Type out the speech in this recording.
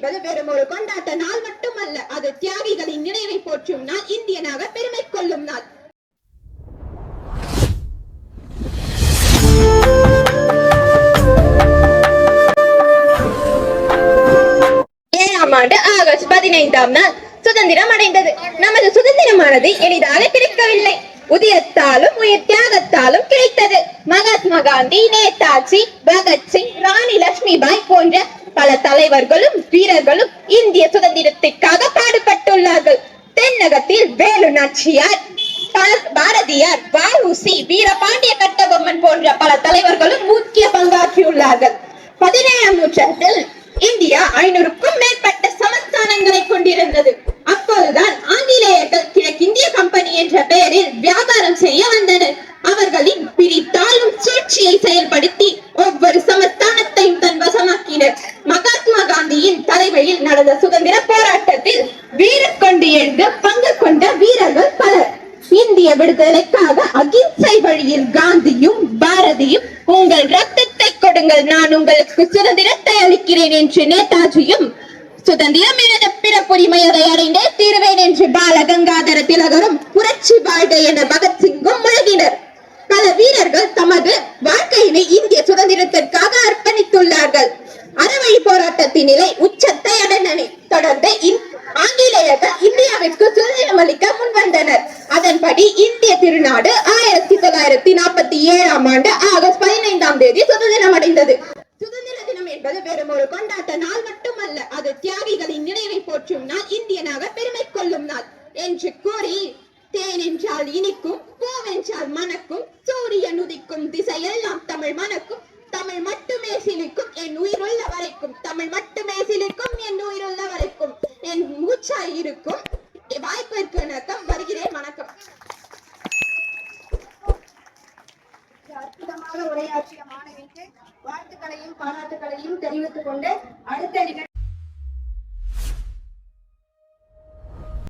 என்பது வெறும் ஒரு கொண்டாட்ட நாள் மட்டுமல்ல, அது தியாகிகளின் நினைவை போற்றும் நாள், இந்தியனாக பெருமை கொள்ளும் நாள். ஆண்டு ஆகஸ்ட் 15ஆம் நாள் சுதந்திரம் அடைந்தது. நமது சுதந்திரமானது எளிதாக கிடைக்கவில்லை. உதயத்தாலும் உயிர் தியாகத்தாலும் கிடைத்தது. மகாத்மா காந்தி, நேதாஜி, பகத்சிங், ராணி லட்சுமிபாய் போன்ற பல தலைவர்களும் வீரர்களும் இந்திய சுதந்திரத்திற்காக பாடுபட்டுள்ளார்கள். தென்னகத்தில் வேலு நாச்சியார், பாரதியார், வ.உ.சி., வீரபாண்டிய கட்டபொம்மன் போன்ற பல தலைவர்களும் முக்கிய பங்காற்றியுள்ளார்கள். 17ஆம் நூற்றாண்டில் இந்தியா 500க்கும் மேற்பட்ட சமஸ்தானங்களை கொண்டிருந்தது. அப்போதுதான் ஆங்கிலேயர்கள் கிழக்கிந்திய கம்பெனி என்ற பெயரில் வியாபாரம் செய்ய வந்தனர். அவர்களின் பிரித்தாளும் சூழ்ச்சியை செயல்படுத்தி ஒவ்வொரு சமஸ்தானத்தையும் தன் வசமாக்கினர். மகாத்மா காந்தியின் தலைமையில் நடந்த சுதந்திர போராட்டத்தில் வீரக்கொண்டு எழுந்து பங்கு கொண்ட வீரர்கள் பலர். இந்திய விடுதலைக்காக அகிம்சை வழியில் காந்தியும் பாரதியும், உங்கள் ரத்தத்தை கொடுங்கள், நான் உங்களுக்கு சுதந்திரத்தை அளிக்கிறேன் என்று நேதாஜியும், சுதந்திரம் எனது பிறப்புரிமை, அதை அடைந்தே தீர்வேன் என்று பால கங்காதர திலகரும், புரட்சி வாழ்க என பகத்சிங்கும் முழங்கினர். பல வீரர்கள் தமது வாழ்க்கையினை இந்திய சுதந்திரத்திற்காக அர்ப்பணித்துள்ளார்கள். அறவழி போராட்டத்தின் நிலை உச்சத்தை அடைந்தன. தொடர்ந்து ஆங்கிலேயர்கள் இந்தியாவிற்கு சுதந்திரம் அளிக்க முன்வந்தனர். அதன்படி இந்திய திருநாடு 1947ஆம் ஆண்டு ஆகஸ்ட் 15ஆம் தேதி சுதந்திரம் அடைந்தது. சுதந்திர தினம் என்பது வெறும் ஒரு கொண்டாட்ட நாள் மட்டுமல்ல, அது தியாகிகளின் நினைவை போற்றும் நாள், இந்தியனாக பெருமை கொள்ளும் நாள் என்று கூறி, தேன் என்றால் இனிக்கும், பூவென்றால் மணக்கும், சூரியன் உதிக்கும் திசையெல்லாம் தமிழ் மணக்கும், தமிழ் மட்டுமே சிலிக்கும் என் உயிருள்ள வரைக்கும், தமிழ் மட்டுமே சிலிக்கும் என் உயிருள்ள வரைக்கும், என் மூச்சாய் இருக்கும். வாய்ப்பிற்கு வணக்கம். வருகிறேன். வணக்கம். அற்புதமாக உரையாற்றிய மாணவிக்கு வாழ்த்துக்களையும் பாராட்டுகளையும் தெரிவித்துக் கொண்டு அடுத்த